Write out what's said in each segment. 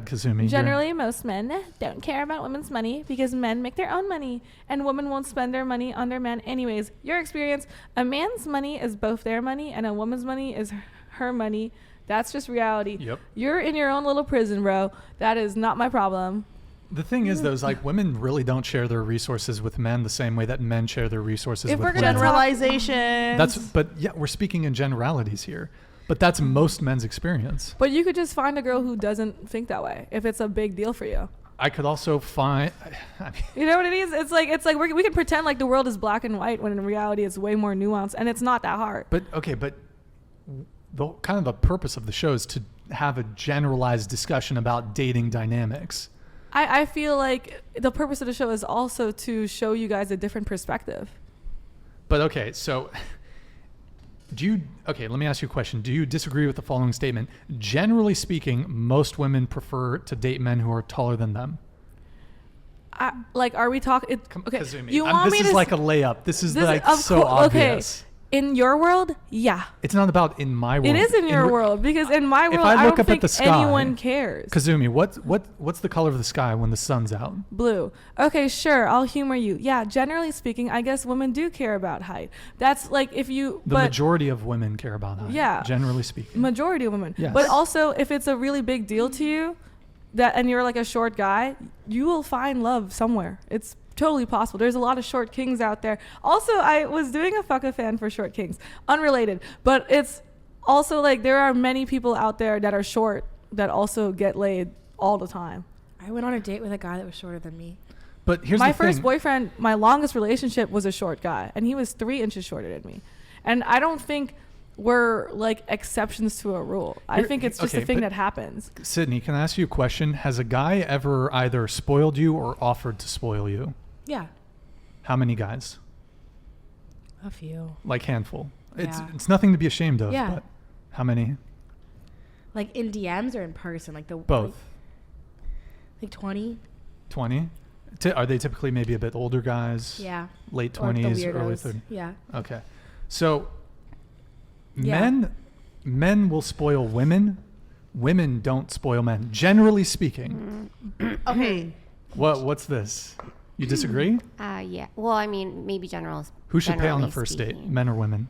Kazumi. Generally, most men don't care about women's money because men make their own money and women won't spend their money on their man anyways. Your experience, a man's money is both their money and a woman's money is her money. That's just reality. Yep. You're in your own little prison, bro. That is not my problem. The thing is, though, is like women really don't share their resources with men the same way that men share their resources with women. Generalizations. But yeah, we're speaking in generalities here. But that's most men's experience. But you could just find a girl who doesn't think that way if it's a big deal for you. I could also find, you know what it is? It's like we can pretend like the world is black and white when in reality it's way more nuanced and it's not that hard. But the kind of the purpose of the show is to have a generalized discussion about dating dynamics. I feel like the purpose of the show is also to show you guys a different perspective. But okay, so let me ask you a question. Do you disagree with the following statement? Generally speaking, most women prefer to date men who are taller than them. Are we talking? Okay, Kazumi, you want me this to is like a layup. This is like so obvious. Okay. In your world, yeah. It's not about in my world. It is in your world because in my world, I don't think anyone cares. Kazumi, what's the color of the sky when the sun's out? Blue. Okay, sure. I'll humor you. Yeah, generally speaking, I guess women do care about height. That's like if you... The majority of women care about height. Yeah. Generally speaking. Majority of women. Yes. But also, if it's a really big deal to you and you're like a short guy, you will find love somewhere. It's totally possible. There's a lot of short kings out there. Also, I was doing a fuck a fan for short kings. Unrelated. But it's also like there are many people out there that are short that also get laid all the time. I went on a date with a guy that was shorter than me. But here's the thing. My first boyfriend, my longest relationship was a short guy, and he was 3 inches shorter than me. And I don't think we're like exceptions to a rule. I think it's just a thing that happens. Sydney, can I ask you a question? Has a guy ever either spoiled you or offered to spoil you? Yeah. How many guys? A few. Like handful. Yeah. It's nothing to be ashamed of. Yeah. But how many? Like in DMs or in person? Like both. Like 20. 20? Are they typically maybe a bit older guys? Yeah. Late 20s, early 30s? Yeah. Okay. So Yeah. men will spoil women. Women don't spoil men, generally speaking. Okay. What's this? You disagree? Yeah. Well, I mean, maybe general. Who should pay on the generally first date, speaking. men or women?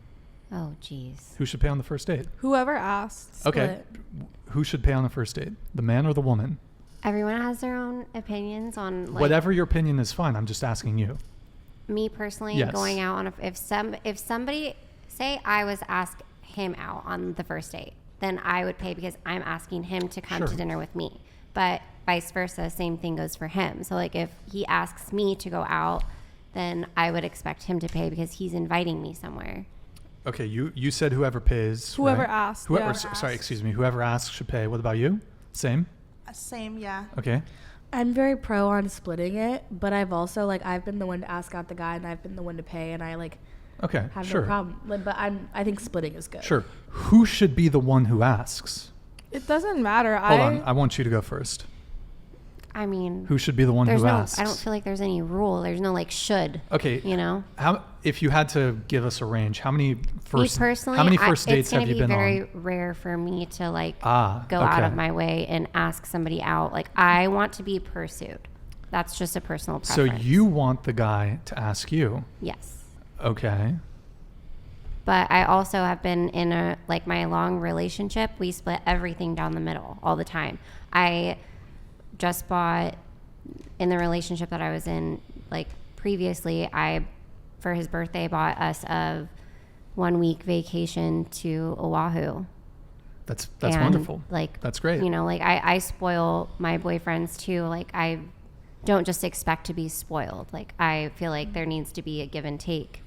Oh, geez. Who should pay on the first date? Whoever asks. Okay. Who should pay on the first date? The man or the woman? Everyone has their own opinions on like, Whatever your opinion is fine. I'm just asking you. me personally Yes. going out on if somebody say I was asked him out on the first date, then I would pay because I'm asking him to come Sure. to dinner with me. But vice versa, same thing goes for him. So like if he asks me to go out, then I would expect him to pay because he's inviting me somewhere. Okay, you said whoever pays. Whoever right? asks. Whoever, Yeah. sorry, excuse me. Whoever asks should pay. What about you? Same? Same, yeah. Okay. I'm very pro on splitting it, but I've also I've been the one to ask out the guy and I've been the one to pay, and I Okay, have sure. no problem. But I think splitting is good. Sure. Who should be the one who asks? It doesn't matter. Hold on. I want you to go first. I mean, Who should be the one there's who no. asks? I don't feel like there's any rule. There's no should. Okay. You know. How if you had to give us a range? How many first? Me personally, how many first dates have you been It's going to be on? very rare for me to go okay. out of my way and ask somebody out. Like I want to be pursued. That's just a personal So preference. you want the guy to ask you? Yes. Okay. But I also have been in my long relationship. We split everything down the middle all the time. I just bought in the relationship that I was in, previously, for his birthday, bought us a 1 week vacation to Oahu. That's And, wonderful. That's great. You know, I spoil my boyfriends too. I don't just expect to be spoiled. I feel like there needs to be a give and take.